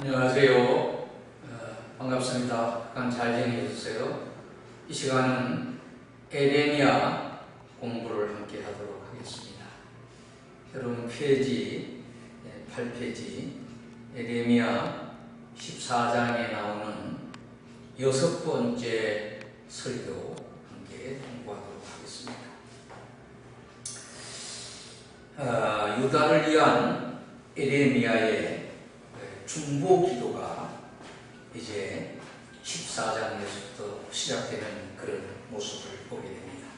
안녕하세요. 반갑습니다. 잘 지내셨어요? 이 시간은 에레미야 공부를 함께 하도록 하겠습니다. 여러분 페이지 8페이지 에레미야 14장에 나오는 6번째 설교 함께 공부하도록 하겠습니다. 유다를 위한 에레미야의 중보 기도가 이제 14장에서부터 시작되는 그런 모습을 보게 됩니다.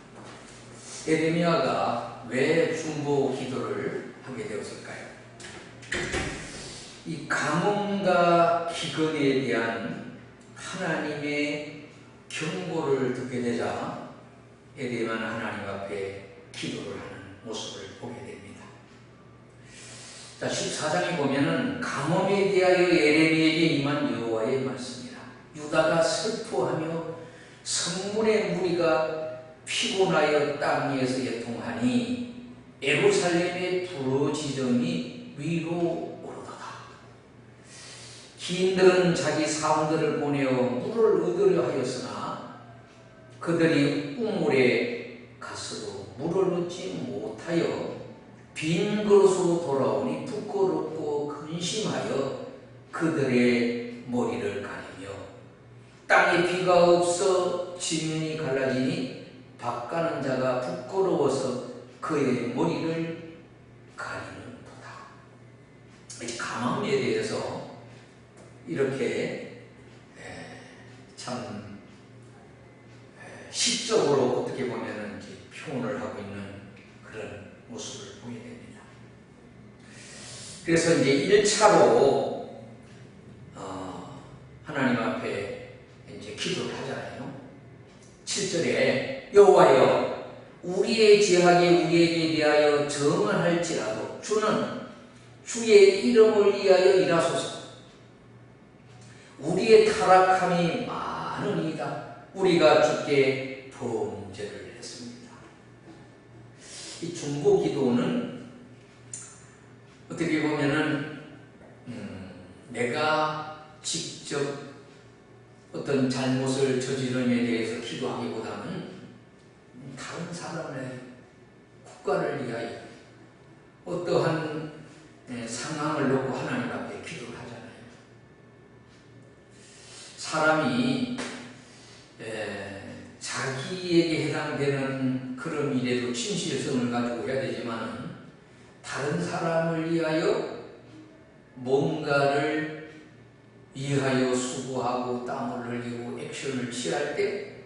에레미야가 왜 중보 기도를 하게 되었을까요? 이 가뭄과 기근에 대한 하나님의 경고를 듣게 되자 에레미야는 하나님 앞에 기도를 하는 모습을 보게 됩니다. 자, 14장에 보면은 가뭄에 대하여 에레미야에게 임한 여호와의 말씀이라. 유다가 슬퍼하며 성문의 무리가 피곤하여 땅 위에서 애통하니 예루살렘의 부르짖음이 위로 오르도다. 기인들은 자기 사원들을 보내어 물을 얻으려 하였으나 그들이 우물에 갔어도 물을 얻지 못하여 빈 그릇으로 돌아오니 부끄럽고 근심하여 그들의 머리를 가리며 땅에 비가 없어 지면이 갈라지니 밭가는 자가 부끄러워서 그의 머리를 가리는도다. 가뭄에 대해서 이렇게 참 시적으로 어떻게 보면 표현을 하고 있는 그런 모습을 보게 됩니다. 그래서 이제 1차로 하나님 앞에 이제 기도를 하잖아요. 7절에 여호와여 우리의 죄악이 우리에게 대하여 정을 할지라도 주는 주의 이름을 위하여 일하소서. 우리의 타락함이 많으니이다. 우리가 주께 범죄를 했습니다. 이 중보 기도는 어떻게 보면은 내가 직접 어떤 잘못을 저지름에 대해서 기도하기보다는 다른 사람의 국가를 위하여 어떠한 상황을 놓고 하나님 앞에 기도를 하잖아요. 사람이 자기에게 해당되는 그런 일에도 진실성을 가지고 해야 되지만 다른 사람을 위하여 뭔가를 위하여 수고하고 땀을 흘리고 액션을 취할 때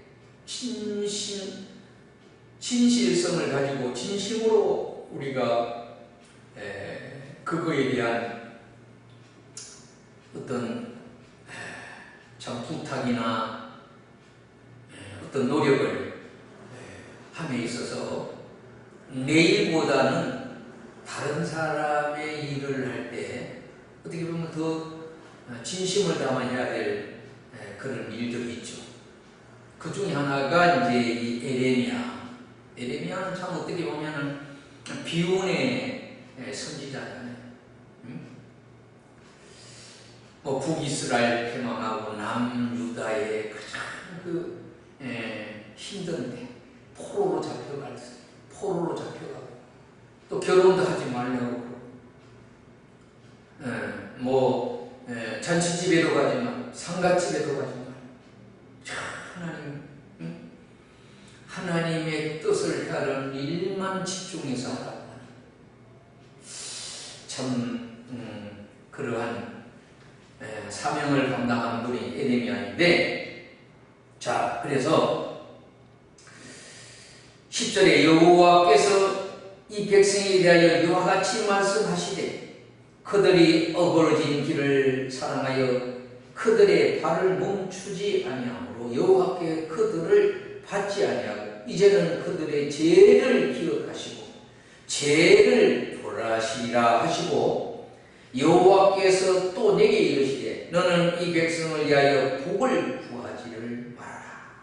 진실성을 가지고 진심으로 우리가 그거에 대한 어떤 참 부탁이나 어떤 노력을 함에 있어서 내일보다는 다른 사람의 일을 할 때 어떻게 보면 더 진심을 담아야 될 그런 일들이 있죠. 그 중에 하나가 이제 이 에레미야. 에레미야는 참 어떻게 보면은 비운의 선지자잖아요. 뭐 북이스라엘 패망하고 남유다의 가장 힘든데 포로로 잡혀가고 또 결혼도 하지 말라고 잔치집에도 가지 마, 상가집에도 가지 마. 하나님의 뜻을 따른 일만 집중해서 하라고 하는 참 그러한 사명을 감당한 분이 에레미야인데, 자, 그래서 10절에 여호와께서 이 백성에 대하여 이와 같이 말씀하시되 그들이 어그러진 길을 사랑하여 그들의 발을 멈추지 아니하므로 여호와께 그들을 받지 아니하고 이제는 그들의 죄를 기억하시고 죄를 벌하시리라 하시고 여호와께서 또 내게 이르시되 너는 이 백성을 위하여 복을 구하지를 말아라.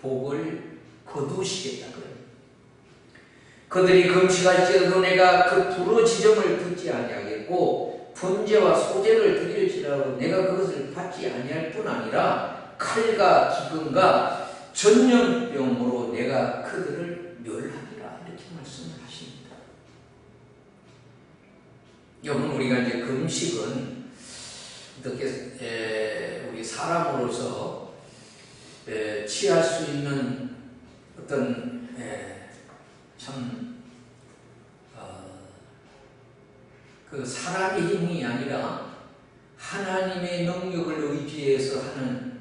복을 거두시겠다. 그들이 금식할지라도 내가 그 부르짖음을 듣지 아니하겠고 번제와 소제를 드릴지라도 내가 그것을 받지 아니할 뿐 아니라 칼과 기근과 전염병으로 내가 그들을 멸하리라 이렇게 말씀을 하십니다. 여러분 우리가 이제 금식은 어떻게 우리 사람으로서 취할 수 있는 어떤 참 그 사람의 힘이 아니라 하나님의 능력을 의지해서 하는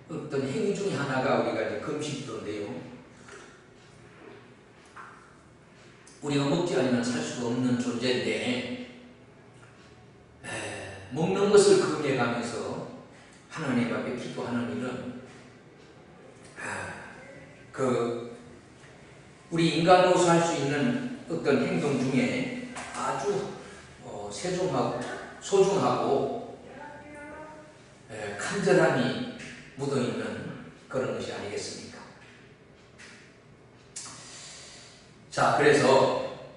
어떤 행위 중에 하나가 우리가 이제 금식인데요. 우리가 먹지 않으면 살 수가 없는 존재인데 먹는 것을 금해가면서 하나님 앞에 기도하는 일은 우리 인간으로서 할 수 있는 어떤 행동 중에 아주 소중하고 간절함이 묻어있는 그런 것이 아니겠습니까? 자, 그래서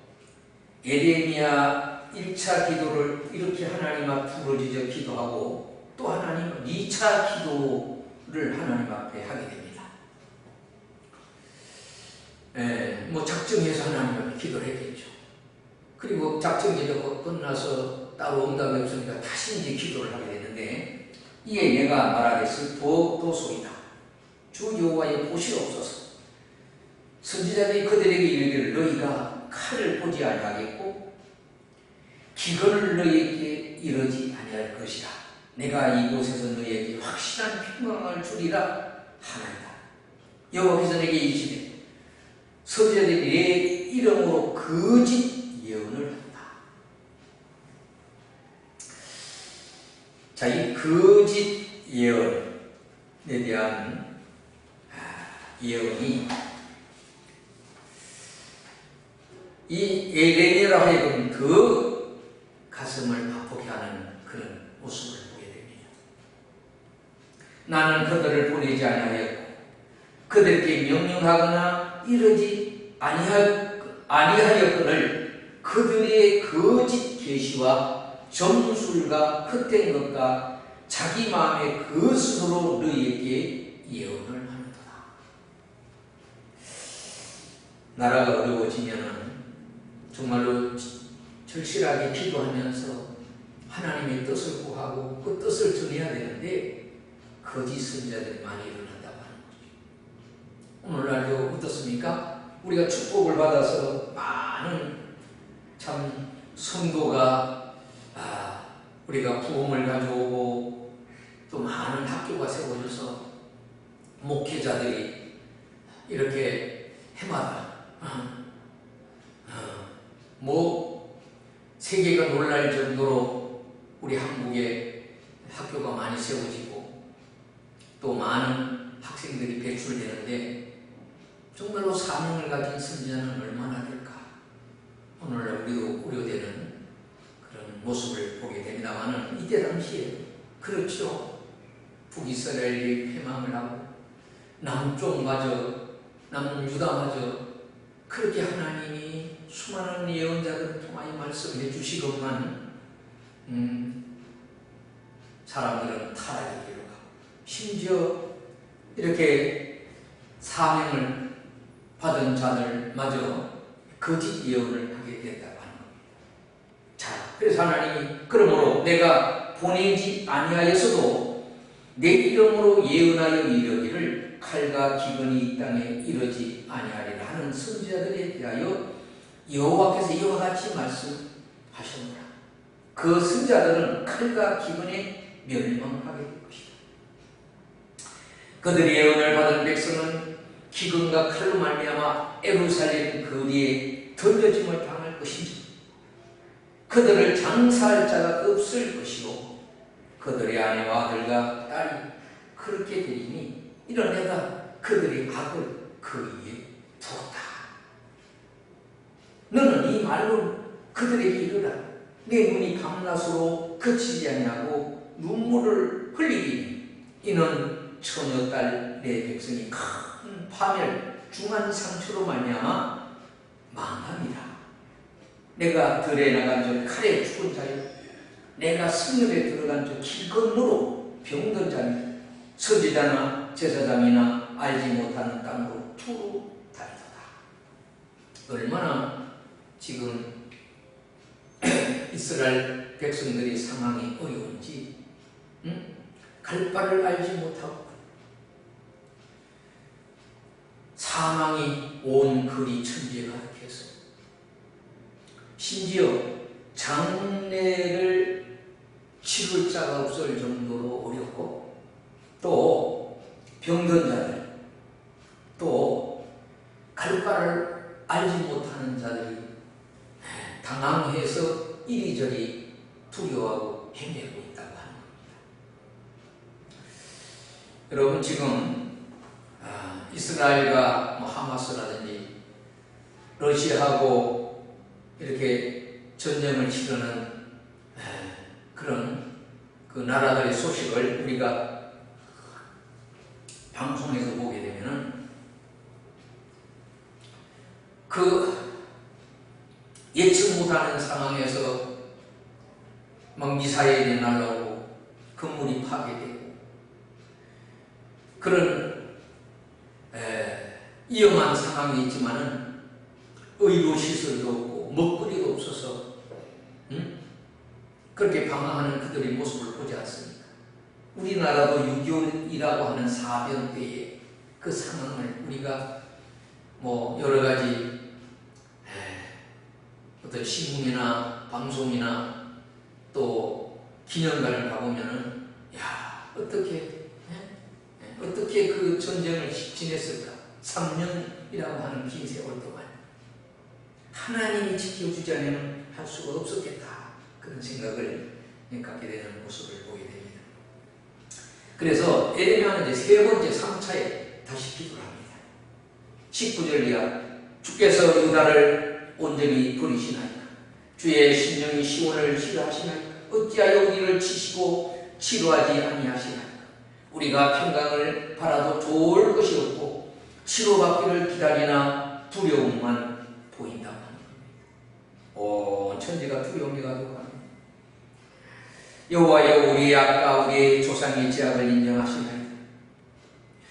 예레미야 1차 기도를 이렇게 하나님 앞 부르짖어 기도하고 또 하나님 2차 기도를 하나님 앞에 하게 됩니다. 뭐 작정해서 하나님 앞에 기도를 했겠죠. 그리고 작정 기도가 끝나서 따로 응답이 없으니까 다시 이제 기도를 하게 되는데 이에 내가 말하겠을 도소이다. 주 여호와의 보시옵소서. 선지자들이 그들에게 이르기를 너희가 칼을 보지 아니하겠고 기근을 너희에게 이르지 아니할 것이라. 내가 이곳에서 너희에게 확실한 평강을 주리라 하나이다. 여호와께서 내게 이르시되 선지자들이 내 이름으로 거짓 예언을 한다. 자, 이 거짓 예언에 대한 예언이 이 예레미야로 하여금 더 가슴을 아프게 하는 그런 모습을 보게 됩니다. 나는 그들을 보내지 아니하였고 그들께 명령하거나 이르지 아니하였거늘 그들의 거짓 계시와 점술과 헛된 것과 자기 마음의 그 스스로 너희에게 예언을 하는도다. 나라가 어려워지면 정말로 절실하게 기도하면서 하나님의 뜻을 구하고 그 뜻을 전해야 되는데 거짓 선지자들이 많이 일어난다고 하는 거죠. 오늘날도 어떻습니까? 우리가 축복을 받아서 많은 참 성도가 우리가 부흥을 가져오고 또 많은 학교가 세워져서 목회자들이 이렇게 해마다 뭐 세계가 놀랄 정도로 우리 한국에 학교가 많이 세워지고 또 많은 학생들이 배출되는데 정말로 사명을 가진 선지자는 얼마나 될까? 오늘날 우리도 우려되는 그런 모습을 보게 됩니다만은 이때 당시에 그렇죠. 북이스라엘이 패망을 하고 남쪽마저 남유다마저 그렇게 하나님이 수많은 예언자들을 통하여 말씀해 주시건만 사람들은 타락의 길로 가고 심지어 이렇게 사명을 받은 자들마저 거짓 예언을 하게 된다고 하는 겁니다. 자, 그래서 하나님이 그러므로 내가 보내지 아니하였어도 내 이름으로 예언하여 이르기를 칼과 기근이 이 땅에 이르지 아니하리라 하는 선지자들에 대하여 여호와께서 이와 같이 말씀하셨노라. 그 선지자들은 칼과 기근에 멸망하게 될 것이다. 그들이 예언을 받은 백성은 기근과 칼로 말미암아 예루살렘 거리에 던져짐을 당할 것이지 그들을 장사할 자가 없을 것이고 그들의 아내와 아들과 딸이 그렇게 되리니 이런 내가 그들의 악을 그 위에 두었다. 너는 이 말로 그들에게 이르라. 내 눈이 밤낮으로 그치지 아니하고 눈물을 흘리니 이는 처녀딸 내 백성이 큰 파멸 중한 상처로 말미암아 망합니다. 내가 들에 나간 저 칼에 죽은 자여 내가 성읍에 들어간 저 길 건너로 병든 자는 선지자나 제사장이나 알지 못하는 땅으로 두루 다니도다. 얼마나 지금 이스라엘 백성들의 상황이 어려운지, 갈 바를 알지 못하고 사망이 온 그리 천지에 가득해서 심지어 장례를 치를 자가 없을 정도로 어렵고, 또 병든 자들, 또 갈 바를 알지 못하는 자들이 당황해서 이리저리 두려워하고 헤매고 있다고 하는 겁니다. 여러분, 지금 이스라엘과 하마스라든지 러시아하고 이렇게 전쟁을 치르는 그런 그 나라들의 소식을 우리가 방송에서 보게 되면은 그 예측 못하는 상황에서 막 미사일이 날아오고 건물이 파괴되고 그런 위험한 상황이 있지만은 의료 시설도 없고 먹거리도 없어서 그렇게 방황하는 그들의 모습을 보지 않습니까? 우리나라도 6.25이라고 하는 사변 때에 그 상황을 우리가 여러 가지 어떤 신문이나 방송이나 또 기념관을 가보면은 어떻게 그 전쟁을 지냈을까? 3년이라고 하는 긴 세월 동안 하나님이 지켜주지 않으면 할 수가 없었겠다, 그런 생각을 갖게 되는 모습을 보게 됩니다. 그래서 에레미야는 이제 세 번째 3차에 다시 기도를 합니다. 19절 이하, 주께서 유다를 온전히 버리시나이까? 주의 심령이 시온을 싫어하시나이까? 어찌하여 우리를 치시고 치료하지 아니하시나이까? 우리가 평강을 바라도 좋을 것이 없고 치료받기를 기다리나 두려움만 보인다고 합니다. 온 천지가 두려움이 가득합니다. 여호와여, 우리의 악과 우리의 조상의 죄악을 인정하시나이까?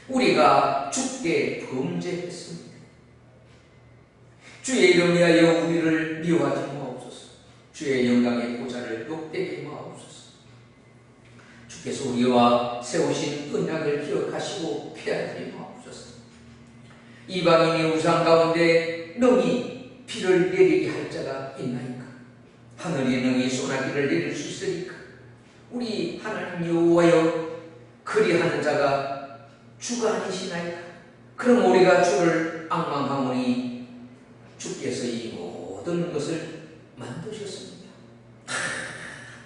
우리가 주께 범죄했습니다. 주의 이름 위하여 우리를 미워하지 마옵소서. 주의 영광의 보좌를 욕되게 마옵소서. 주께서 우리와 세우신 언약을 기억하시고 피하지 마옵소서. 이방인이 우상 가운데 능히 비를 내리게 할 자가 있나이까? 하늘이 능히 소나기를 내릴 수 있으리까? 우리 하나님 여호와여, 그리하는 자가 주가 아니시나이까? 그럼 우리가 주를 앙망하오니 주께서 이 모든 것을 만드셨습니다.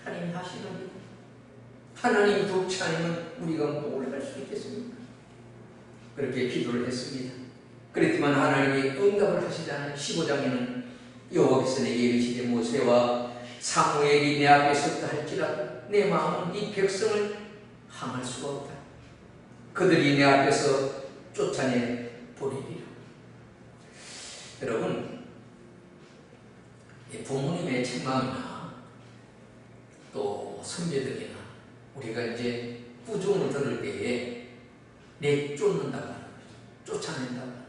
하나님 하시는 일, 하나님 돕지 않으면 우리가 뭘 할 수 있겠습니까? 그렇게 기도를 했습니다. 그랬지만 하나님이 응답을 하시지 않은 15장에는 여호와께서 내게 이르시되, 모세와 사무엘이 내 앞에 섰다 할지라도 내 마음은 이 백성을 항할 수가 없다. 그들이 내 앞에서 쫓아내 버리리라. 여러분, 부모님의 책망이나 또 선배들이나 우리가 이제 꾸중을 들을 때에 내쫓는다고 하는 거죠. 쫓아낸다고 하는 거죠.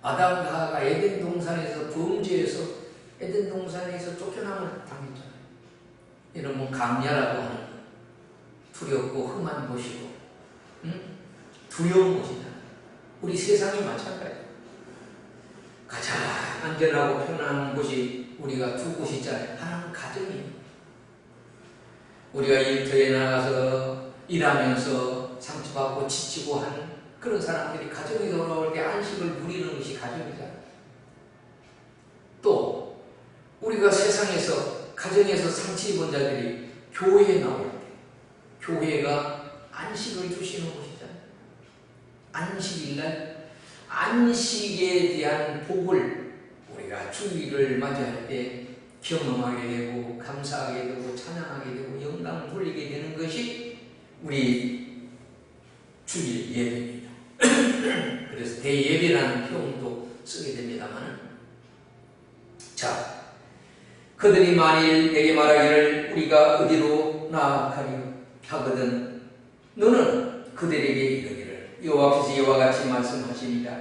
아담과 하와가 에덴 동산에서 범죄해서 에덴 동산에서 쫓겨남을 당했잖아요. 이런 강야라고 하는 거, 두렵고 험한 곳이고 두려운 곳이다. 우리 세상이 마찬가지예요. 가장 안전하고 편안한 곳이 우리가 두 곳이 있잖아요. 하나는 가정이에요. 우리가 일터에 나가서 일하면서 상처받고 지치고 하는 그런 사람들이 가정에 돌아올 때 안식을 누리는 것이 가정이잖아요. 또 우리가 세상에서, 가정에서 상처 입은 자들이 교회에 나올 때 교회가 안식을 주시는 곳이잖아요. 안식일날 안식에 대한 복을 우리가 주일을 맞이할 때 경험하게 되고 감사하게 되고 찬양하게 되고 영광을 돌리게 되는 것이 우리 주일 예배입니다. 그래서 대예배라는 표현도 쓰게 됩니다만, 자, 그들이 만일 내게 말하기를 우리가 어디로 나아가리요 하거든 너는 그들에게 이르기를 여호와께서 이와 같이 말씀하시니라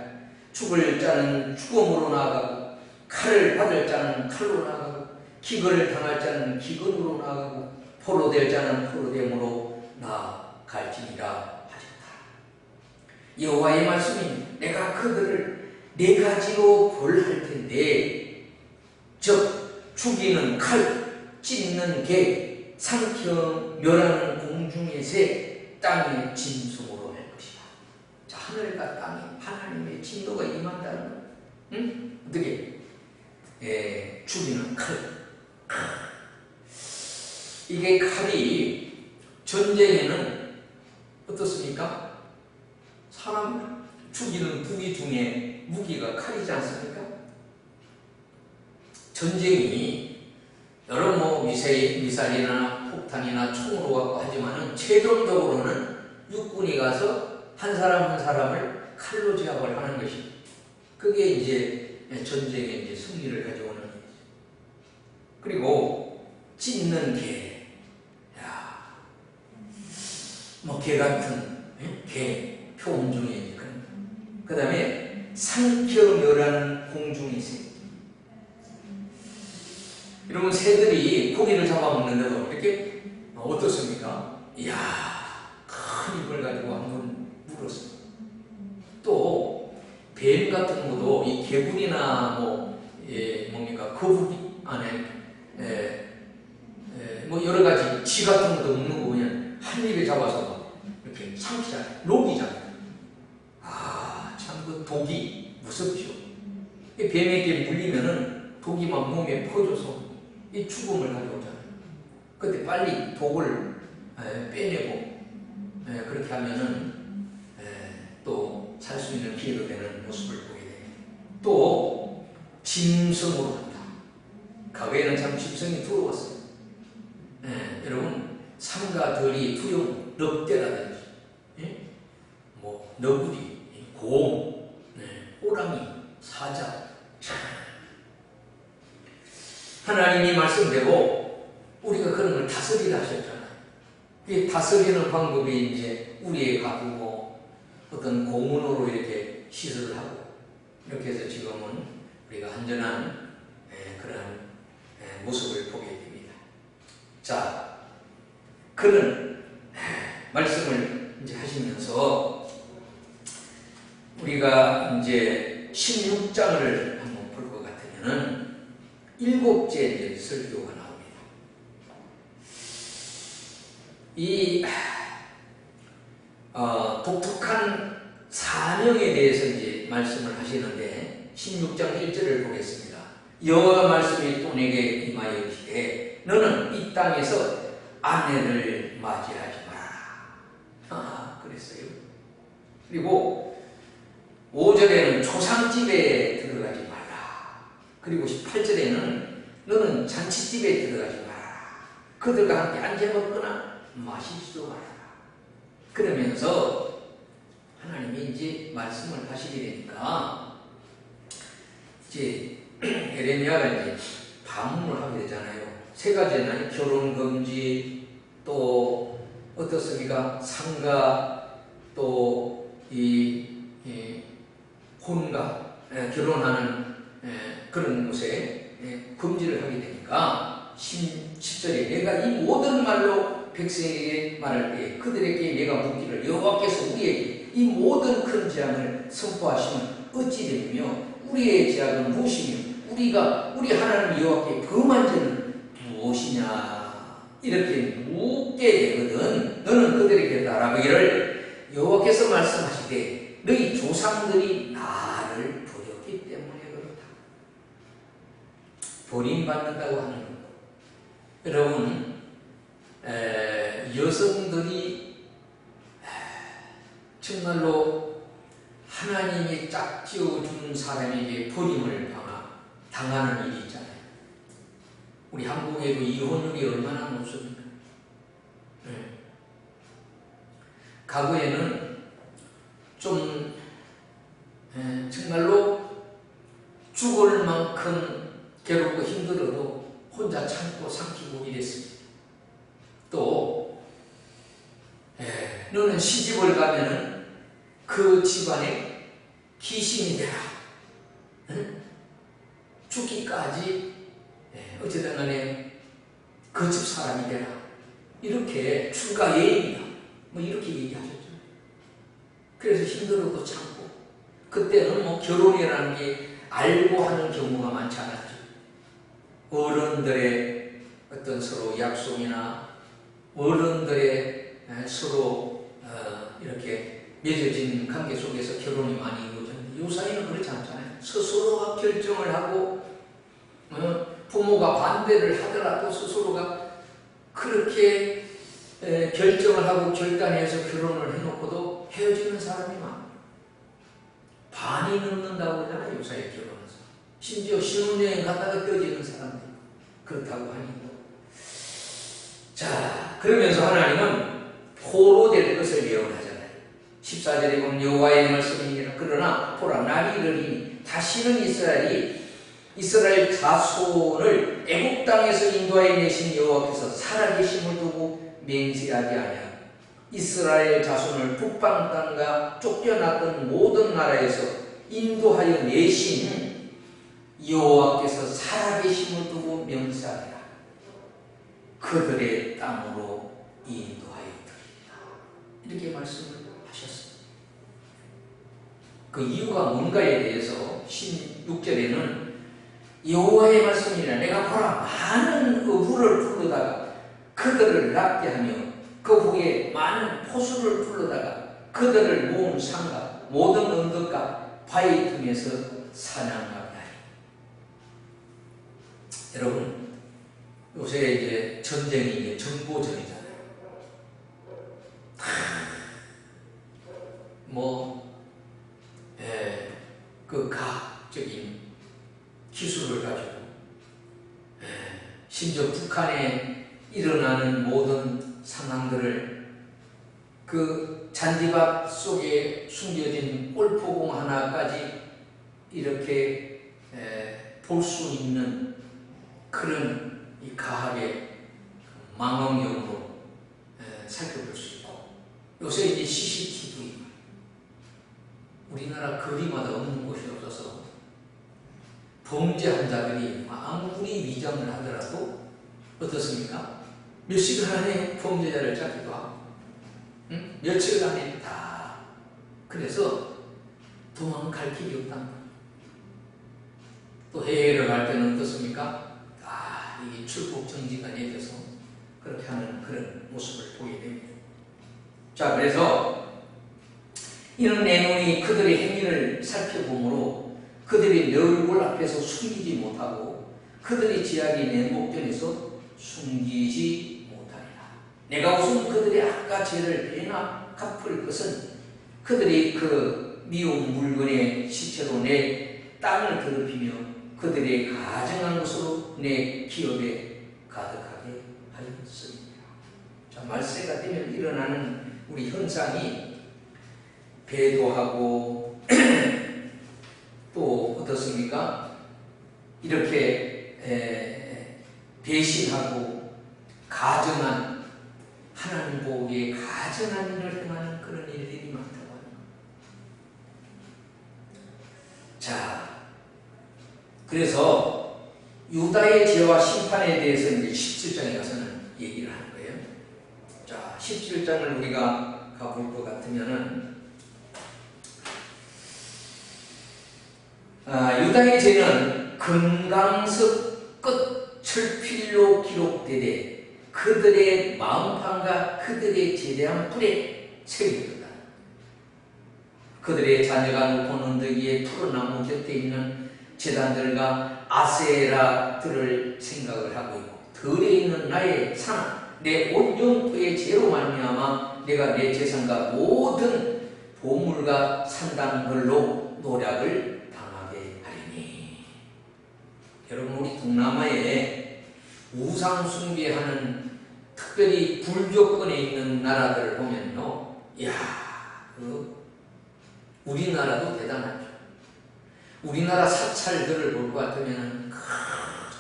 죽을 자는 죽음으로 나아가고 칼을 받을 자는 칼로 나아가고 기근을 당할 자는 기근으로 나아가고 포로될 자는 포로됨으로 나아갈지니라 하셨다. 여호와의 말씀이 내가 그들을 네 가지로 벌할 텐데 즉 죽이는 칼, 찢는 개, 삼켜 멸하는 공중의 새, 땅의 짐승으로 할 것이다. 자, 하늘과 땅에 하나님의 진노가 임한다는 거. 응? 어떻게? 죽이는 칼. 이게 칼이 전쟁에는 어떻습니까? 사람 죽이는 무기 중에 무기가 칼이지 않습니까? 전쟁이 여러 미사일이나 폭탄이나 총으로 갖고 하지만은 최종적으로는 육군이 가서 한 사람 한 사람을 칼로 제압을 하는 것이 그게 이제 전쟁의 이제 승리를 가져오는 것이죠. 그리고 찢는 개, 개 같은 개 표음 중에 그 다음에 삼켜 멸하는 공중의 새. 이러면 새들이 고기를 잡아먹는데도 이렇게 어떻습니까? 이야, 큰 입을 가지고 한번 물었어요. 또 뱀 같은 것도 이 개구리나 뭡니까 거북이 안에 여러 가지 쥐 같은 것도 먹는 거 그냥 한 입에 잡아서 이렇게 삼키잖아요. 녹이잖아요. 참 그 독이 무섭죠. 뱀에게 물리면은 독이 막 몸에 퍼져서 이 죽음을 가져오잖아요. 근데 빨리 독을 빼내고 그렇게 하면은 또 살 수 있는 기회도 되는 모습을 보게 돼요. 또 짐승으로 한다. 과거에는 참 짐승이 두려웠어요. 여러분 삼가 들이 두려운 늑대라든지 너구리, 곰, 호랑이, 사자. 하나님이 말씀대로 우리가 그런 걸 다스리라 하셨잖아요. 이 다스리는 방법이 이제 우리의 가구고 어떤 고문으로 이렇게 시설을 하고 이렇게 해서 지금은 우리가 안전한 그런 모습을 보게 됩니다. 자, 그런 말씀을 이제 하시면서 우리가 이제 16장을 한번 볼 것 같으면은 7째 설교가 나옵니다. 이 독특한 사명에 대해서 이제 말씀을 하시는데 16장 1절을 보겠습니다. 여호와 말씀이 또 내게 임하여 이르시되 너는 이 땅에서 아내를 맞이하지 말아라. 그랬어요. 그리고 5절에는 초상집에 들어가지 말라. 그리고 18절에는 너는 잔치집에 들어가지 말아라. 그들과 함께 앉아 먹거나 마시지도 말아라. 그러면서 하나님이 이제 말씀을 하시게 되니까 이제 에레미야가 이제 반문을 하게 되잖아요. 세 가지는 결혼 금지, 또 어떻습니까? 상가, 또 혼가, 결혼하는 그런 곳에 금지를 하게 되니까 10절에 내가 이 모든 말로 백성에게 말할 때 그들에게 내가 묻기를 여호와께서 우리에게 이 모든 큰 재앙을 선포하시면 어찌 되며 우리의 죄악은 무엇이며 우리 하나님 여호와께 범한 죄는 무엇이냐 이렇게 묻게 되거든. 너는 그들에게 말하기를 여호와께서 말씀하시되 너희 조상들이 나를 버렸기 때문에 그렇다. 버림받는다고 하는 것. 여러분 여성들이 정말로 하나님이 짝 지어준 사람에게 버림을 당하는 일이 있잖아요. 우리 한국에도 이혼율이 얼마나 높습니까? 과거에는 좀 정말로 죽을 만큼 괴롭고 힘들어도 혼자 너는 시집을 가면은 그 집안에 귀신이 되라. 응? 죽기까지 어쨌든 간에 그 집 사람이 되라. 이렇게 출가 예입니다. 뭐 이렇게 얘기하셨죠. 그래서 힘들어도 참고, 그때는 뭐 결혼이라는 게 알고 하는 경우가 많지 않았죠. 어른들의 어떤 서로 약속이나 어른들의 서로 이렇게 맺어진 관계 속에서 결혼이 많이 이루어졌는데 요사이는 그렇지 않잖아요. 스스로가 결정을 하고 부모가 반대를 하더라도 스스로가 그렇게 결정을 하고 결단해서 결혼을 해놓고도 헤어지는 사람이 많아요. 반이 넘는다고 그러잖아요. 요사이 결혼해서. 심지어 신혼여행 갔다가 헤어지는 사람들 그렇다고 하니까. 자, 그러면서 하나님은 포로될 것을 예언하잖아요. 14절에 보면 여호와의 말씀이니라. 그러나 보라, 날이 이르리니 다시는 이스라엘 자손을 애국 땅에서 인도하여 내신 여호와께서 살아계심을 두고 맹세하지 아니하고 이스라엘 자손을 북방 땅과 쫓겨났던 모든 나라에서 인도하여 내신 여호와께서 살아계심을 두고 맹세하리라. 그들의 땅으로 인도하여 드리리라. 이렇게 말씀을 하셨습니다. 그 이유가 뭔가에 대해서 16절에는 여호와의 말씀이라. 내가 보라, 많은 어부를 불러다가 그들을 납게 하며 그 후에 많은 포수를 불러다가 그들을 모은 산과 모든 언덕과 바위 틈에서 사냥하게 하리. 여러분, 요새 이제 전쟁이 이제 정보전이잖아요. 그 과학적인 기술을 가지고 심지어 북한에 일어나는 모든 상황들을 그 잔디밭 속에 숨겨진 골프공 하나까지 이렇게 볼 수 있는 그런 이 과학의 망원경으로 살펴볼 수 있고, 요새 이제 CCTV, 우리나라 거리마다 없는 곳이 없어서 범죄한 자들이 아무리 위장을 하더라도 어떻습니까? 몇 시간 안에 범죄자를 잡기도 하고, 며칠 안에 다. 그래서 도망갈 길이 없답니다. 또 해외를 갈 때는 어떻습니까? 이 출국 정지가 내려서 그렇게 하는 그런 모습을 보게 됩니다. 자, 그래서 이는 내 눈이 그들의 행위를 살펴보므로 그들이 내 얼굴 앞에서 숨기지 못하고 그들의 지약이 내 목전에서 숨기지 못하리라. 내가 우선 그들의 악과 죄를 배나 갚을 것은 그들이 그 미운 물건의 시체로 내 땅을 더럽히며 그들의 가증한 것으로 내 기업에 가득하게 하였습니다. 자, 말세가 되면 일어나는 우리 현상이 배도하고 또 어떻습니까? 이렇게 배신하고 가증한, 하나님 보기에 가증한 일을 행하는 그런 일들이 많다고 합니다. 자, 그래서 유다의 죄와 심판에 대해서 이제 17장에 가서는 얘기를 하는 거예요. 자, 17장을 우리가 가볼 것 같으면은, 유다의 죄는 금강석 끝 철필로 기록되되 그들의 마음판과 그들의 제대한 뿔에 새겨졌다. 그들의 자녀가 높은 언덕 위에 푸른 나무 곁에 있는 제단들과 아세라들을 생각을 하고 있고, 들에 있는 나의 산, 내 온 영토의 죄로 말미암아 내가 내 재산과 모든 보물과 산당들로 노략을 당하게 하리니. 여러분, 우리 동남아에 우상 숭배하는 특별히 불교권에 있는 나라들을 보면요, 우리나라도 대단하죠. 우리나라 사찰들을 볼 것 같으면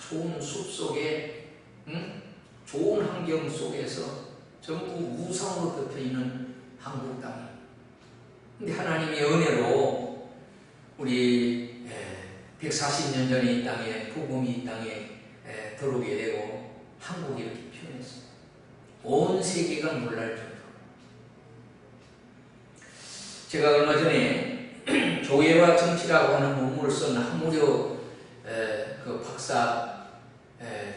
좋은 숲 속에, 좋은 환경 속에서 전부 우상으로 덮여 있는 한국 땅이. 근데 하나님의 은혜로 우리 140년 전에 이 땅에 복음이 이 땅에 들어오게 되고 한국이 이렇게 표현했어요. 온 세계가 놀랄 정도로. 제가 얼마 전에 교회와 정치라고 하는 논문을 쓴 한무려 그 박사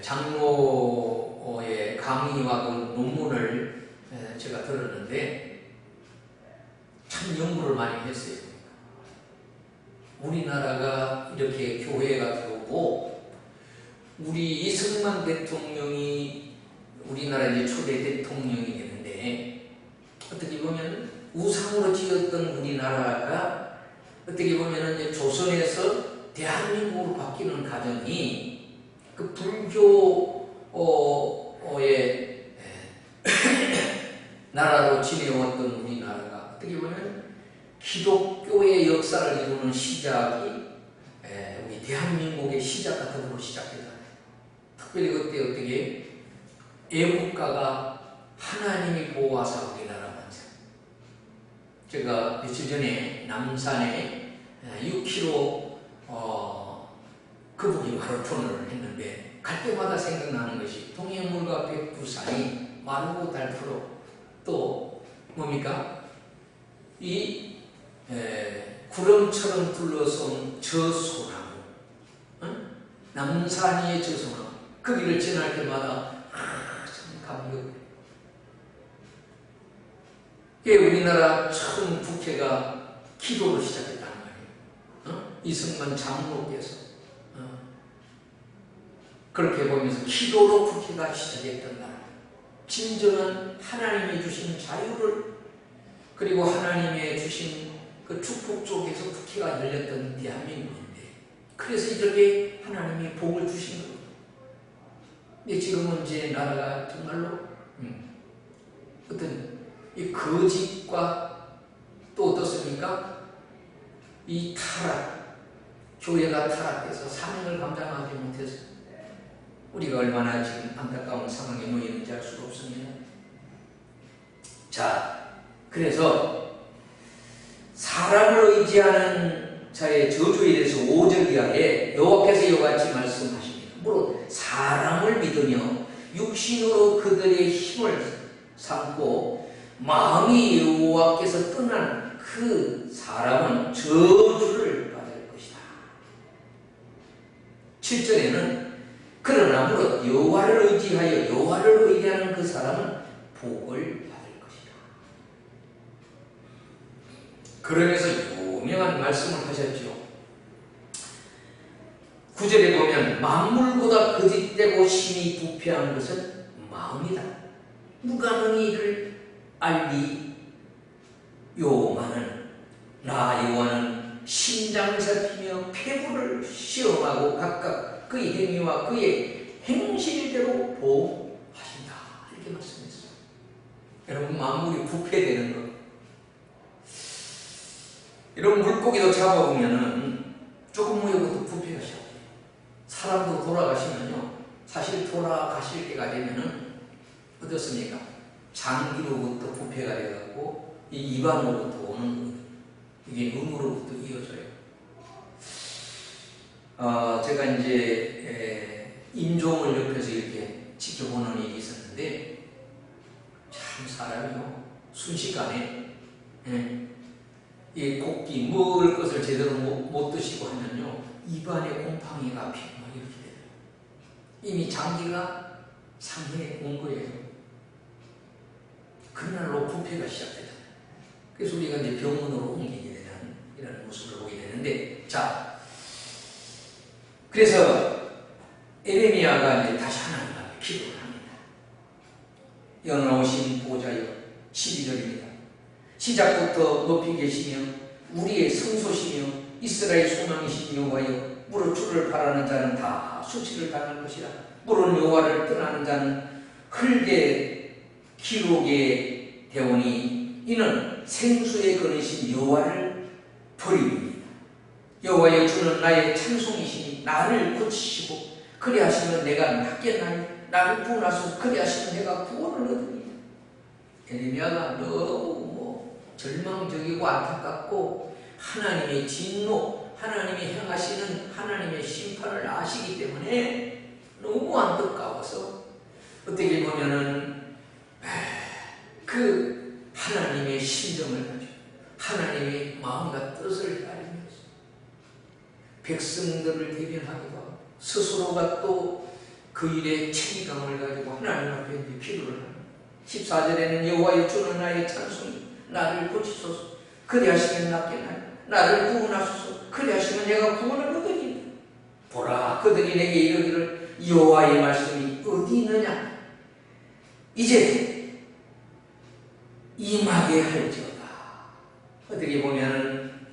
장로의 강의와 그 논문을 제가 들었는데 참 연구를 많이 했어요. 우리나라가 이렇게 교회가 들어오고 우리 이승만 대통령이 우리나라 이제 초대 대통령이 되는데 어떻게 보면 우상으로 지었던 우리나라가 어떻게 보면 이제 조선에서 대한민국으로 바뀌는 과정이 그 불교의 나라로 지내왔던 우리나라가 어떻게 보면 기독교의 역사를 이루는 시작이 우리 대한민국의 시작 같은 걸로 시작되잖아요. 특별히 그때 어떻게 애국가가 하나님이 보호하사 우리나라 만세. 제가 며칠 전에 남산에 6km 거북이 마라톤을 했는데 갈 때마다 생각나는 것이 동해물과 백두산이 마르고 닳도록 또 뭡니까? 이 구름처럼 둘러싼 저 소나무, 남산이의 저 소나무, 거기를 지날 때마다 참 감격해. 이게 우리나라 처음 국회가 기도로 시작했다는 말이에요. 이승만 장로께서 그렇게 보면서 기도로 국회가 시작했던 나라. 진정한 하나님이 주신 자유를 그리고 하나님의 주신 그 축복 속에서 국회가 열렸던 대한민국인데 그래서 이렇게 하나님이 복을 주신 거예요. 근데 지금은 이제 나라가 정말로 어떤 이 거짓과 또 어떻습니까? 이 타락, 교회가 타락해서 사명을 감당하지 못해서 우리가 얼마나 지금 안타까운 상황에 놓이는지 알 수가 없습니다. 자, 그래서 사람을 의지하는 자의 저주에 대해서 5절 이하에 여호와께서 이같이 말씀하십니다. 물론 사람을 믿으며 육신으로 그들의 힘을 삼고 마음이 여호와께서 떠난 그 사람은 저주를 받을 것이다. 7절에는 그러나 무릇 여호와를 의지하여 여호와를 의지하는 그 사람은 복을 받을 것이다. 그러면서 유명한 말씀을 하셨죠. 9절에 보면 만물보다 거짓되고 심히 부패한 것은 마음이다. 누가 너희 이를 알리? 여호와는 나 여호와는 심장을 살피며 폐부를 시험하고 각각 그의 행위와 그의 행실대로 보호하신다. 이렇게 말씀했어요. 여러분 만물이 부패되는 것. 이런 물고기도 잡아보면은 조금 모여부터 부패가 시작해요. 사람도 돌아가시면요. 사실 돌아가실 때가 되면은 어떻습니까? 장기로부터 부패가 되어갖고 이 입안으로부터 오는 거예요. 이게 눈으로부터 이어져요. 제가 이제 임종을 옆에서 이렇게 지켜보는 일이 있었는데 참 사람이요 순식간에 이 곡기 먹을 것을 제대로 못 드시고 하면요 입안에 곰팡이가 피고 막 이렇게 돼요. 이미 장기가 상해 온 거예요. 그날로 부패가 시작되잖아요. 그래서 우리가 이제 병원으로 옮기게 되는 이런 모습을 보게 되는데, 자, 그래서 에레미야가 이제 다시 하나님 앞에 기도를 합니다. 영원하신 보좌여, 12절입니다. 시작부터 높이 계시며 우리의 성소시며 이스라엘 소망이신 여호와여, 무릇 주를 바라는 자는 다 수치를 당할 것이라. 무릇 여호와를 떠나는 자는 흙의 기록에 되오니 이는 생수에 거느신 여호와를 버립니다. 여호와여, 주는 나의 찬송이시니 나를 고치시고 그리하시면 내가 낫겠나니 나를 구원하시고 그리하시면 내가 구원을 얻으리이다. 에레미야가 너무 절망적이고 안타깝고 하나님의 진노, 하나님이 행하시는 하나님의 심판을 아시기 때문에 너무 안타까워서 어떻게 보면은 그 하나님의 심정을 가지고 하나님의 마음과 뜻을 알면서 백성들을 대변하기도 하고 스스로가 또 그 일에 책임감을 가지고 하나님 앞에 기도를 하는 14절에는 여호와여 주는 나의 찬송이 나를 고치소서 그리하시면 낫겠나요 나를 구원하소서 그리하시면 내가 구원을 얻으리니 보라 그들이 내게 이르기를 여호와의 말씀이 어디 있느냐 이제 임하게 할지어다. 어떻게 보면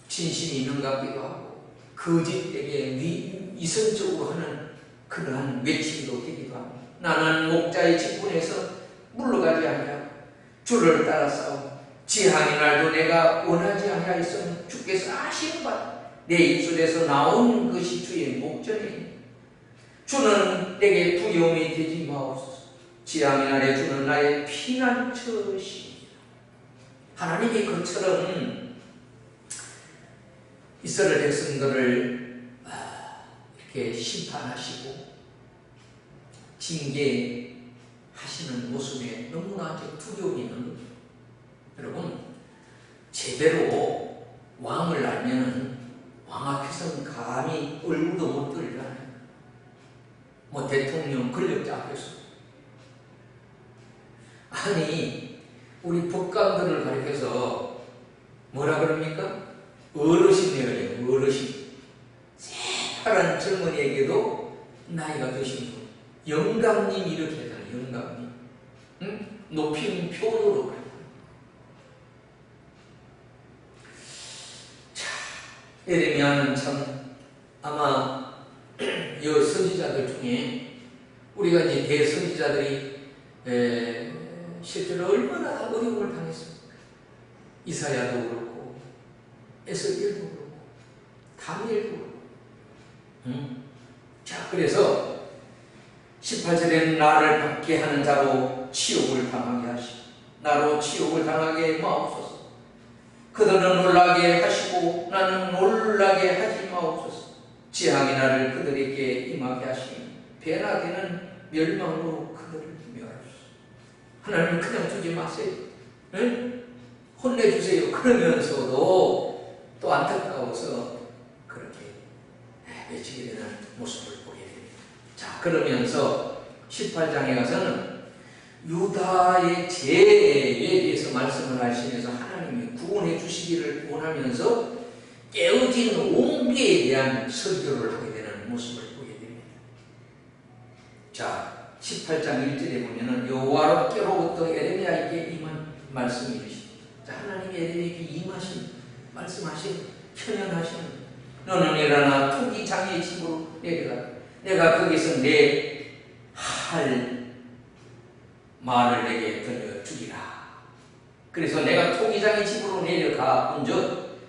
진심이 있는 것 같기도 하고 거짓되게 이성적으로 하는 그러한 외침도 되기도 하고 나는 목자의 직분에서 물러가지 아니하고 주를 따라 싸우고 지향의 날도 내가 원하지 아니하였으면 주께서 아시는 바 내 입술에서 나온 것이 주의 목전이니 주는 내게 두려움이 되지 마옵소서. 지향의 날에 주는 나의 피난처시니라. 하나님이 그처럼 이스라엘 백성들을 이렇게 심판하시고 징계하시는 모습에 너무나 두려움이 있는 거죠. 여러분 제대로 왕을 알면은 왕 앞에서는 감히 얼굴도 못 들잖아요. 뭐 대통령 권력자 앞에서 아니 우리 법관들을 가리켜서 뭐라 그럽니까? 어르신이래요. 어르신. 새파란 젊은이에게도 나이가 드신 분 영감님 이렇게 하잖아요. 영감님. 응? 높임 표도로 그래요. 자, 예레미야는 참 아마 이 선지자들 중에 우리가 이제 대선지자들이 실제로 얼마나 어려움을 당했습니까? 이사야도 그렇고 에스겔도 그렇고 다니엘도 그렇고 자 그래서 18절에는 나를 받게 하는 자로 치욕을 당하게 하시고 나로 치욕을 당하게 마옵소서. 그들은 놀라게 하시고 나는 놀라게 하지 마옵소서. 지향이 나를 그들에게 임하게 하시니 배나 되는 멸망으로 그들을 멸하소서. 하나님 그냥 주지 마세요. 네? 혼내주세요. 그러면서도 또 안타까워서 그렇게 외치게 되는 모습을 보게 됩니다. 자 그러면서 18장에 가서는 유다의 죄에 대해서 말씀을 하시면서 하나님이 구원해 주시기를 원하면서 깨어진 옹기에 대한 설교를 하게 되는 모습을 보게 됩니다. 자 18장 1절에 보면은 여호와께로부터 에레미야에게 임한 말씀이 이르시니 자 하나님이 에레미야에게 임하신 말씀하신 편연하시는 너는 일어나 토기 장의 집으로 내려가 내가 거기서 내 할 말을 내게 들려주리라. 그래서 내가 토기장의 집으로 내려가 본즉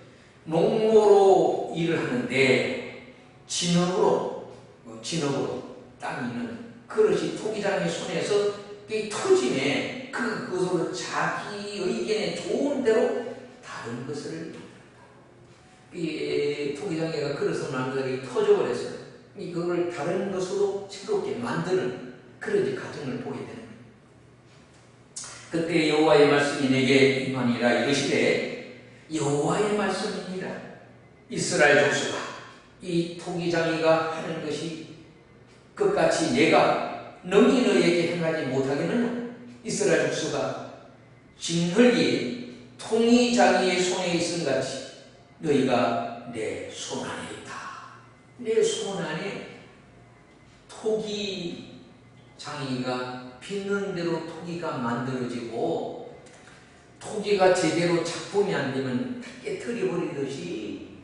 농모로 일을 하는데 진흙으로 땅이 있는 그릇이 토기장의 손에서 터짐에 그것으로 자기 의견에 좋은 대로 다른 것을 이 토기장애가 그릇을 만들기 터져버렸어요. 이걸 다른 것으로 새롭게 만드는 그런 과정을 보게 되는 거예요. 그때 여호와의 말씀이 내게 임하니라 이르시되 여호와의 말씀이니라. 이스라엘 족속아 이 토기장이가 하는 것이 끝같이 내가 능히 너에게 행하지 못하겠느냐. 이스라엘 족속아 진흙이 통이장이의 손에 있음같이 너희가 내 손 안에 있다. 내 손 안에 토기장이가 빚는 대로 토기가 만들어지고 토기가 제대로 작동이 안 되면 깨트려 버리듯이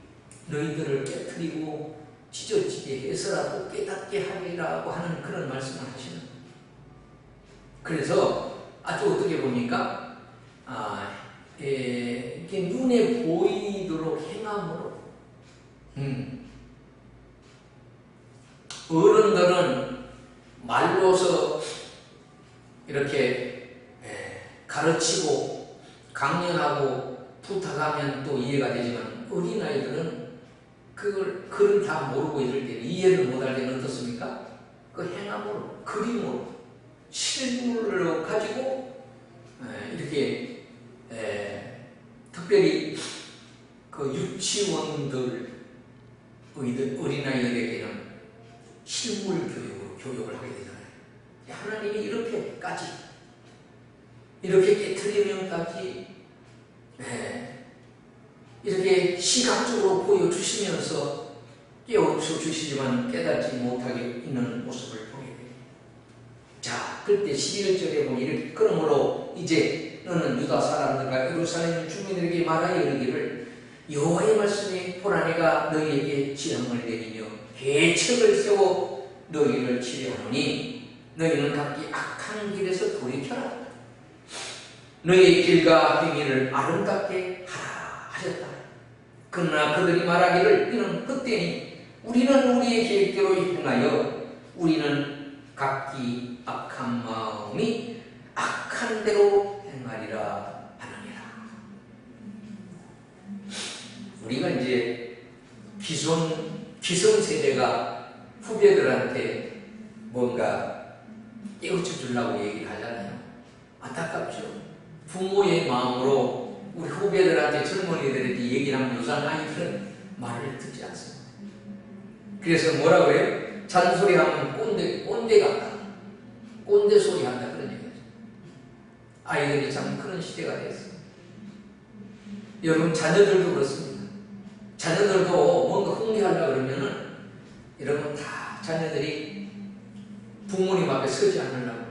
너희들을 깨트리고 찢어지게 해서라도 깨닫게 하리라고 하는 그런 말씀을 하시는 거예요. 그래서 아주 어떻게 보니까 이렇게 눈에 보이도록 행함으로 어른들은 말로서 이렇게 가르치고 강연하고 부탁하면 또 이해가 되지만 어린아이들은 그걸 다 모르고 이럴 때는 이해를 못할 때는 어떻습니까? 그 행함으로, 그림으로, 실물로 가지고 이렇게 특별히 그 유치원들 어린아이들에게는 실물 교육을 하게 되잖아요. 하나님이 이렇게 깨트리면까지 이렇게 시각적으로 보여주시면서 깨우쳐 주시지만 깨닫지 못하게 있는 모습을 보게 돼요. 자, 그때 11절에 보면 이렇게 그러므로 이제 너는 유다 사람들과 예루살렘 주민들에게 말하여 이르기를 여호와의 말씀이 보라 내가 너희에게 지령을 내리며 계책을 세워 너희를 치료하노니 너희는 각기 악한 길에서 돌이켜라. 너희의 길과 행위를 아름답게 하라 하셨다. 그러나 그들이 말하기를 이는 헛되니 우리는 우리의 계획대로 행하여 우리는 각기 악한 마음이 악한 대로 행하리라 하느니라. 우리가 이제 기성세대가 후배들한테 뭔가 깨우쳐 주려고 얘기를 하잖아요. 안타깝죠. 부모의 마음으로 우리 후배들한테 젊은이들에게 얘기를 하면 요즘 아이들은 말을 듣지 않습니다. 그래서 뭐라 그래요? 잔소리하면 꼰대 같다. 꼰대 소리 한다. 그런 얘기죠. 아이들이 참 그런 시대가 됐어요. 여러분 자녀들도 그렇습니다. 자녀들도 뭔가 흥미하려고 그러면은 여러분 다 자녀들이 부모님 앞에 서지 않으려고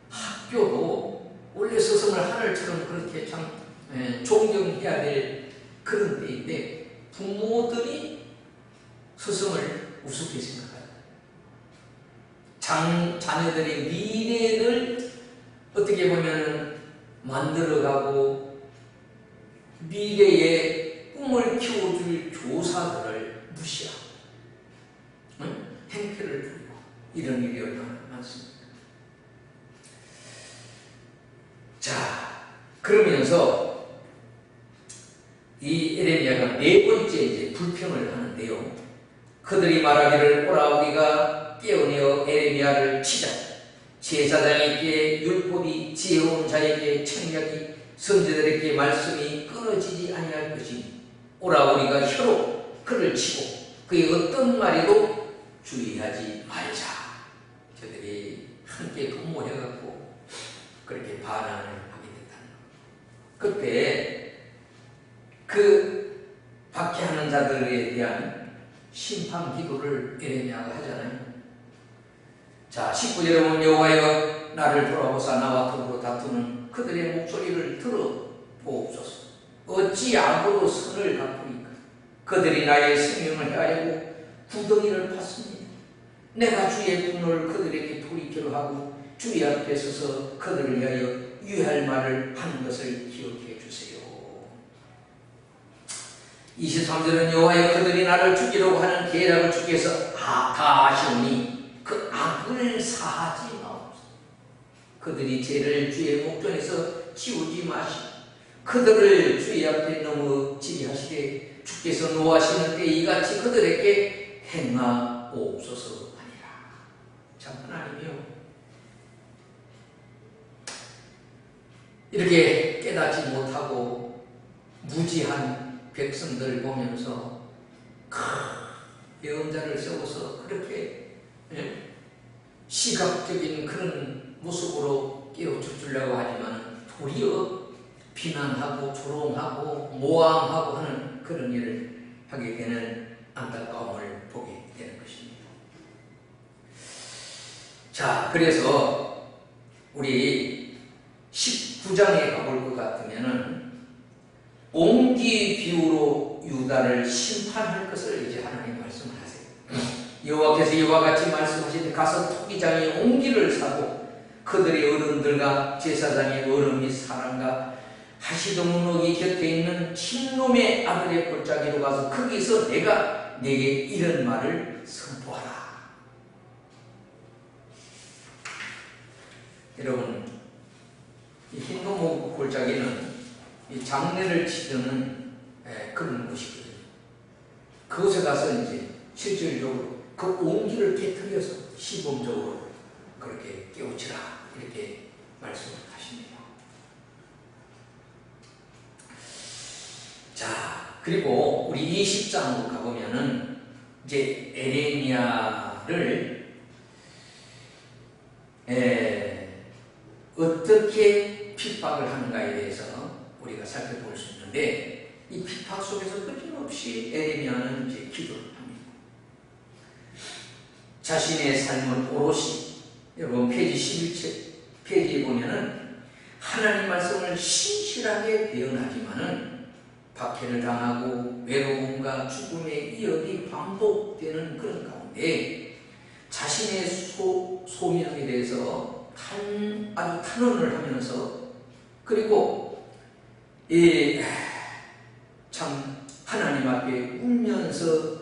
학교도 원래 스승을 하늘처럼 그렇게 참 존경해야 될 그런 때인데 부모들이 스승을 우습게 생각합니다. 자녀들의 미래를 어떻게 보면 만들어가고 미래의 꿈을 키워줄 교사들을 무시하고 행패를 부리고 이런 일이 얼마나 많습니다. 자, 그러면서 이 에레미야가 네 번째 이제 불평을 하는데요. 그들이 말하기를 오라 우리가 깨어내어 에레미야를 치자. 제사장에게 율법이 지혜로운 자에게 책략이 선지자들에게 말씀이 끊어지지 아니할 것이니 오라 우리가 혀로 그를 치고 그의 어떤 말에도 주의하지 말자. 저들이 함께 근무해갖고 그렇게 반항을 하게 됐다는 것. 그때 그 박해하는 자들에 대한 심판 기도를 에레미야가 하잖아요. 자, 19절에 보면 여호와여 나를 돌아보사 나와 더불어 다투는 그들의 목소리를 들어보옵소서. 어찌 악으로 선을 갚으니까 그들이 나의 생명을 해하려고 구덩이를 팠습니다. 내가 주의 분노를 그들에게 돌이키려 하고 주의 앞에 서서 그들을 위하여 유할 말을 하는 것을 기억해 주세요. 23절은 여호와여 그들이 나를 죽이려고 하는 계략을 주께서 다 아시오니 그 악을 사하지 마옵소서. 그들이 죄를 주의 목전에서 지우지 마시고 그들을 주의 앞에 넘어지게 주께서 노하시는 때 이같이 그들에게 행하옵소서 하니라. 참 하나님이요, 이렇게 깨닫지 못하고 무지한 백성들을 보면서 예언자를 세워서 그렇게 시각적인 그런 모습으로 깨우쳐 주려고 하지만 도리어 비난하고 조롱하고 모함하고 하는 그런 일을 하게 되는 안타까움을 보게 되는 것입니다. 자, 그래서 우리 19장에 가볼 것 같으면은 옹기 비유로 유다를 심판할 것을 이제 하나님 말씀을 하세요. 여호와께서 이와 같이 말씀하시되 가서 토기장의 옹기를 사고 그들의 어른들과 제사장의 어른 및 사람과 하시도문옥이 곁에 있는 친놈의 아들의 골짜기로 가서 거기서 내가 네게 이런 말을 선포하라. 여러분, 이 흰놈 골짜기는 이 장례를 치르는 그런 곳이거든요. 그곳에 가서 이제 실질적으로 그 온기를 깨뜨려서 시범적으로 그렇게 깨우치라 이렇게 말씀을 하십니다. 자, 그리고 우리 20장으로 가보면은 이제 에레미야를 어떻게 핍박을 하는가에 대해서 우리가 살펴볼 수 있는데, 이 핍박 속에서 끊임없이 에레미야는 이제 기도를 합니다. 자신의 삶을 오롯이, 여러분 페이지 11페이지에 보면은 하나님 말씀을 신실하게 대언하지만은 박해를 당하고 외로움과 죽음의 이역이 반복되는 그런 가운데 자신의 소명에 대해서 아주 탄원을 하면서, 그리고 참 하나님 앞에 울면서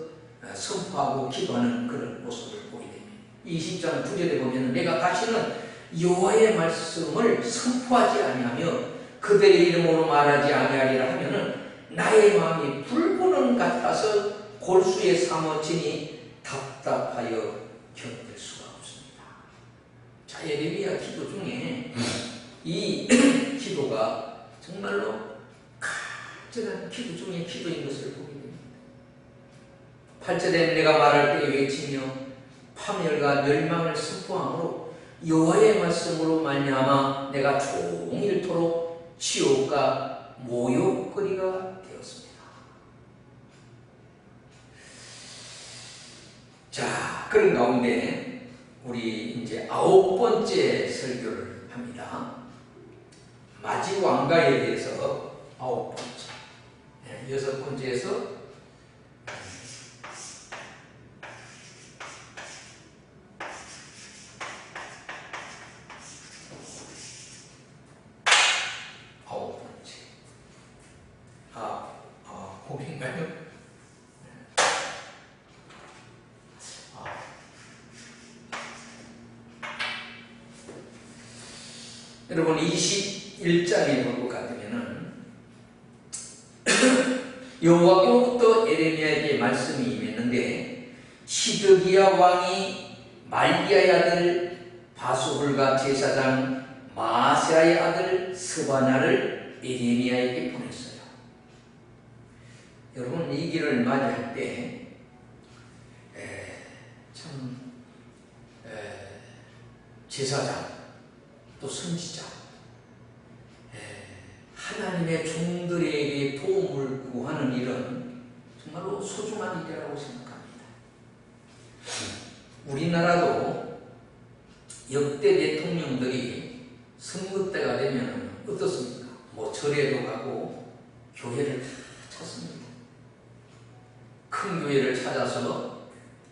선포하고 기도하는 그런 모습을 보게 됩니다. 20장 9절에 보면 내가 다시는 여호와의 말씀을 선포하지 아니하며 그들의 이름으로 말하지 아니하리라 하면은 나의 마음이 불보는 같아서 골수에 사무치니 답답하여 견딜 수가 없습니다. 자, 에레미야 기도 중에 이 기도가 정말로 간절한 기도 중에 기도인 것을 보게 됩니다. 8절에 내가 말할 때에 외치며 파멸과 멸망을 선포함으로 여호와의 말씀으로 말미암아 내가 종일토록 지옥과 모욕거리가 되었습니다. 자, 그런 가운데 우리 이제 9번째 설교를 합니다. 마지왕가에 대해서 9번째, 6번째에서 거기인가요? 여러분 21장에 볼 것 같으면은 여호와께로부터 에레미야에게 말씀이 임했는데 시드기야 왕이 말기야의 아들 바수불과 제사장 마세아의 아들 스바냐를 에레미야에게 보냈어요. 여러분 이 길을 맞이할 때 참 제사장 또 선지자 하나님의 종들에게 도움을 구하는 일은 정말로 소중한 일이라고 생각합니다. 우리나라도 역대 대통령들이 선거 때가 되면 어떻습니까? 뭐 절에도 가고 교회를 다 찾습니다. 큰 교회를 찾아서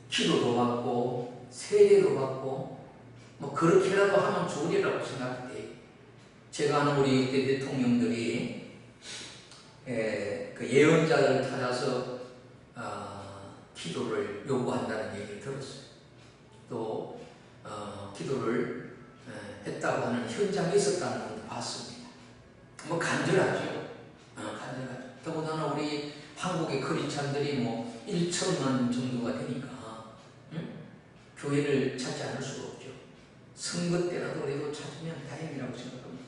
기도도 받고 세례도 받고 뭐 그렇게라도 하면 좋은 일이라고 생각해요. 제가 아는 우리 역대 대통령들이 그 예언자를 찾아서 기도를 요구한다는 얘기를 들었어요. 또 기도를 했다고 하는 현장에 있었다는 것도 봤습니다. 뭐 간절하죠. 간절하죠. 더군다나 우리 한국의 크리스찬들이 뭐 1천만 정도가 되니까 교회를 찾지 않을 수가 없죠. 선거 때라도 그래도 찾으면 다행이라고 생각합니다.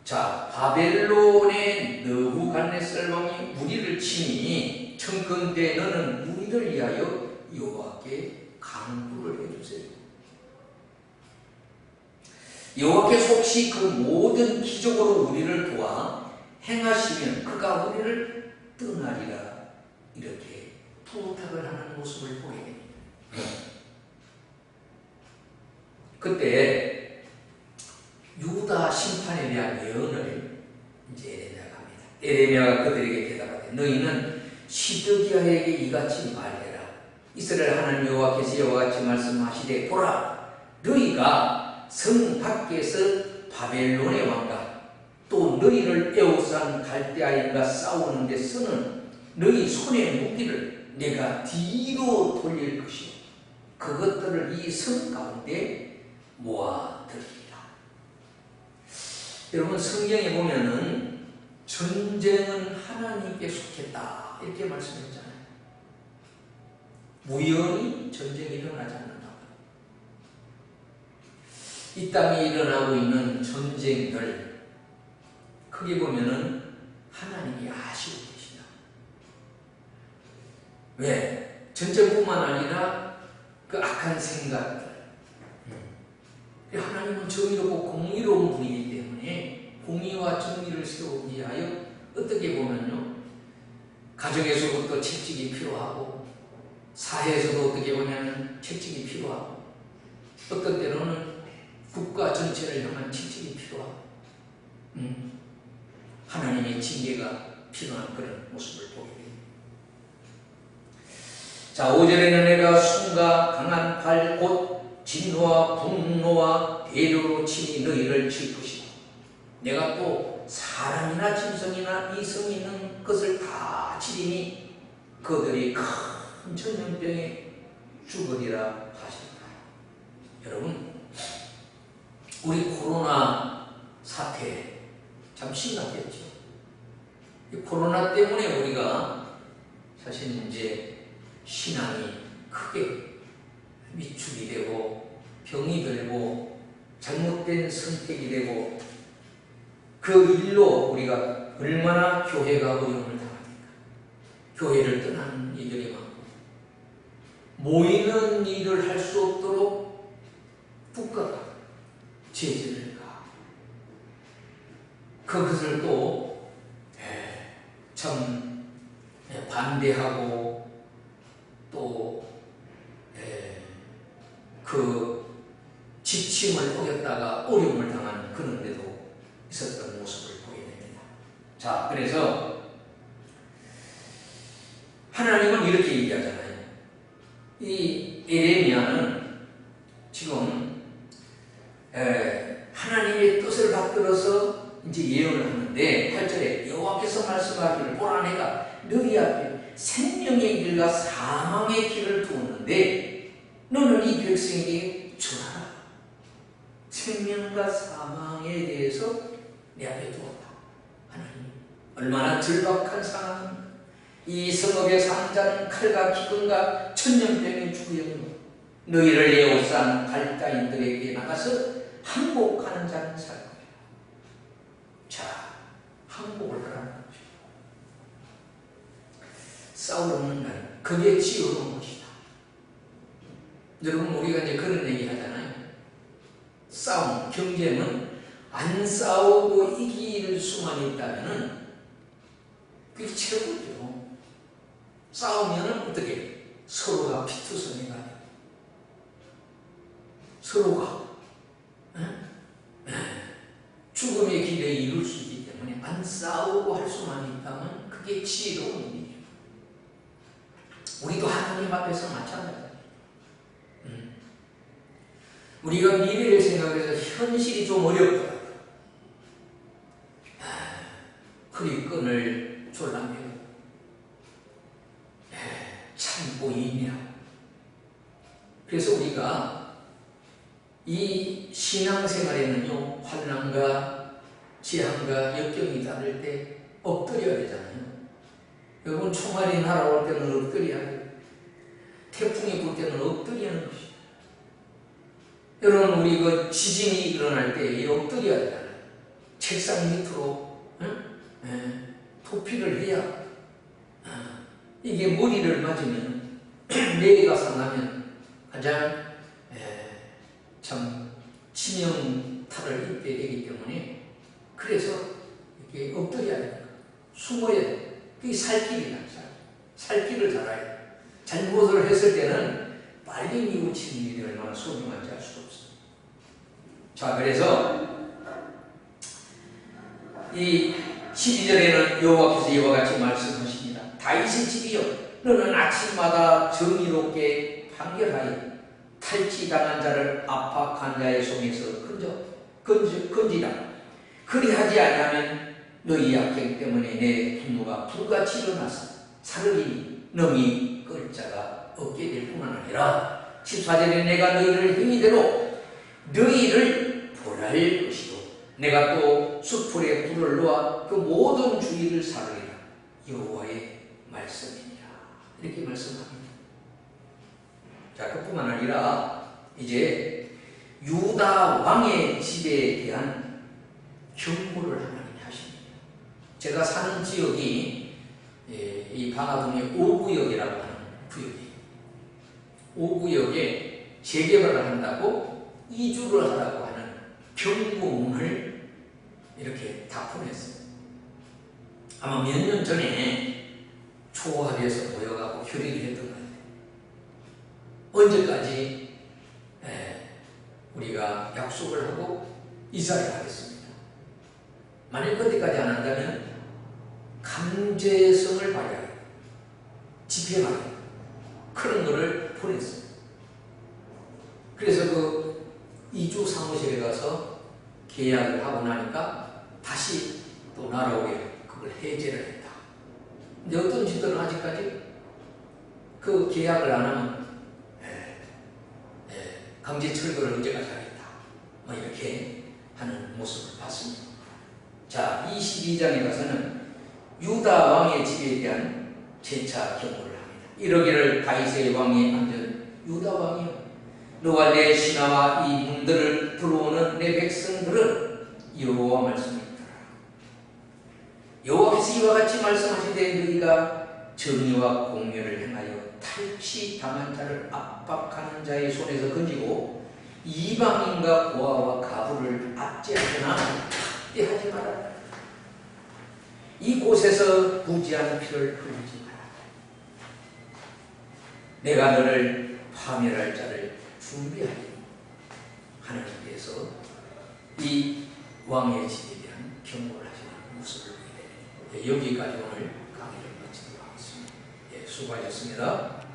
자, 바벨론의 느부갓네살 왕이 무리를 치니 청컨대 너는 우리를 위하여 여호와께 간구를 해주세요. 여호와께서 혹시 그 모든 기적으로 우리를 도와 행하시면 그가 우리를 떠나리라 이렇게 부탁을 하는 모습을 보게 됩니다. 그때 유다 심판에 대한 예언을 이제 에레미야가 합니다. 에레미야가 그들에게 대답하되 너희는 시드기야에게 이같이 말해라. 이스라엘 하나님 여호와께서 이와 같이 말씀하시되 보라 너희가 성 밖에서 바벨론의 왕과 또 너희를 에워싼 갈대아인과 싸우는 데서는 너희 손의 무기를 내가 뒤로 돌릴 것이요 그것들을 이 성 가운데 모아들이라. 여러분 성경에 보면은 전쟁은 하나님께 속했다 이렇게 말씀했잖아요. 우연히 전쟁이 일어나지 않는다. 이 땅에 일어나고 있는 전쟁들 크게 보면은 하나님이 아시고 계시다. 왜? 전쟁뿐만 아니라 그 악한 생각들. 하나님은 정의롭고 공의로운 분이기 때문에 공의와 정의를 세우기 위하여 어떻게 보면요, 가정에서부터 책찍이 필요하고 사회에서도 어떻게 보면 책찍이 필요하고 어떤 때로는 국가 전체를 향한 책찍이 필요하고 하나님의 징계가 필요한 그런 모습을 보게 됩니다. 자, 5절에는 내가 손과 강한 팔 곧 진노와 분노와 대로로 치니 너희를 칠 것이고 내가 또 사람이나 짐승이나 이성이 있는 것을 다 치리니 그들이 큰 전염병에 죽으리라 하셨다. 여러분, 우리 코로나 사태 참 심각했죠. 이 코로나 때문에 우리가 사실 이제 신앙이 크게 위축이 되고 병이 들고 잘못된 선택이 되고 그 일로 우리가 얼마나 교회가 어려움을 당합니까? 교회를 떠나는 이들이 많고 모이는 일을 할 수 없도록 국가가 제재를 가하고 그것을 또 참 반대하고 또 그 지침을 어겼다가 어려움을 당하는 그런 데도 있었던 모습을 보게 됩니다. 자, 그래서 하나님은 이렇게 얘기하잖아요. 이 에레미야는 지금 하나님의 뜻을 받들어서 이제 예언을 하는데 8절에 여호와께서 말씀하기를 보라 내가 너희 앞에 생명의 길과 사망의 길을 두었는데 너는 이 백성에게 전하라. 생명과 사망에 대해서 내 앞에 두었다. 하나님 얼마나 절박한 상황입니까? 이 성읍에 사는 자는 칼과 기근과 천년병에 죽으려니 너희를 예우산 갈다인들에게 나가서 항복하는 자는 살 거야. 자, 항복을 하라는 거죠. 싸우는 날, 그게 지어놓은 것이다. 여러분, 우리가 이제 그런 얘기 하잖아요. 싸움, 경쟁은 안 싸우고 이길 수만 있다면은 그게 최고죠. 싸우면은 어떻게? 서로가 피투성이가 돼요. 서로가 죽음의 길에 이룰 수 있기 때문에 안 싸우고 할 수만 있다면 그게 지혜로운 일이에요. 우리도 하나님 앞에서 마찬가지예요. 우리가 미래를 생각해서 현실이 좀 어렵더라도 허리끈을 졸라매고 참고 인내하고 그래서 우리가 이 신앙생활에는요 환난과 재앙과 역경이 닿을 때 엎드려야 되잖아요. 여러분, 총알이 날아올 때는 엎드려야 돼요. 태풍이 불 때는 엎드리는 것이죠. 여러분, 우리 그 지진이 일어날 때 엎드려야 되잖아요. 책상 밑으로 도피를 해야 이게 머리를 맞으면 뇌가 상하면 가장 참 치명타를 입게 되기 때문에 그래서 이렇게 엎드려야 됩니다. 숨어야 돼요. 그게 살길이다. 살길을 잘해야 돼요. 잘못을 했을 때는 빨리 뉘우치는 일이 얼마나 소중한지 알 수가 없어요. 자, 그래서 이 12절에는 여호와께서 이와 같이 말씀하십니다. 다윗의 집이여, 너는 아침마다 정의롭게 판결하여 탈취당한 자를 압박한 자의 손에서 건지라. 그리하지 아니하면 너희 악행 때문에 내 분노가 불같이 일어나서 사르리니 능히 끌 자가 없게 될 뿐만 아니라 14절에 내가 너희를 행위대로 너희를 벌할 것이요 내가 또 숯불에 불을 놓아 그 모든 주위를 사르리라. 여호와의 말씀이니라. 이렇게 말씀합니다. 자, 그뿐만 아니라 이제 유다 왕의 집에 대한 경고를 하나님이 하십니다. 제가 사는 지역이 이 방화동의 5구역이라고 하는 구역이에요. 5구역에 재개발을 한다고 이주를 하라고 하는 경고문을 이렇게 다 보냈어요. 아마 몇 년 전에 초합에서 모여가고 협의를 했던 것 같아요. 언제까지 우리가 약속을 하고 이사를 하겠습니다. 만약 그때까지 안 한다면 강제성을 발휘하고 집행하고 그런 거를 보냈어요. 그래서 그 이주 사무실에 가서 계약을 하고 나니까 다시 또 날아오게 그걸 해제를 했다. 근데 어떤 집들은 아직까지 그 계약을 안 하면 강제 철거를 언제까지 하겠다. 뭐 이렇게 하는 모습을 봤습니다. 자, 22장에 가서는 유다 왕의 집에 대한 재차 경고를 합니다. 이러기를 다윗의 왕이 앉은 유다 왕이여, 너와 내 신하와 이 문들을 들어오는 내 백성들은 여호와 말씀을 들으라. 여호와께서 이와 같이 말씀하시되 너희가 정의와 공의를 행하여 탈취당한 자를 압박하는 자의 손에서 건지고 이방인과 고아와 가부를 압제하거나 학대하지 말아라. 이곳에서 부지한 피를 흘리지 마라. 내가 너를 파멸할 자를 준비하리. 하나님께서 이 왕의 집에 대한 경고를 하시는 모습을 보게 됩니다. 여기까지 오늘 강의를 마치도록 하겠습니다. 수고하셨습니다.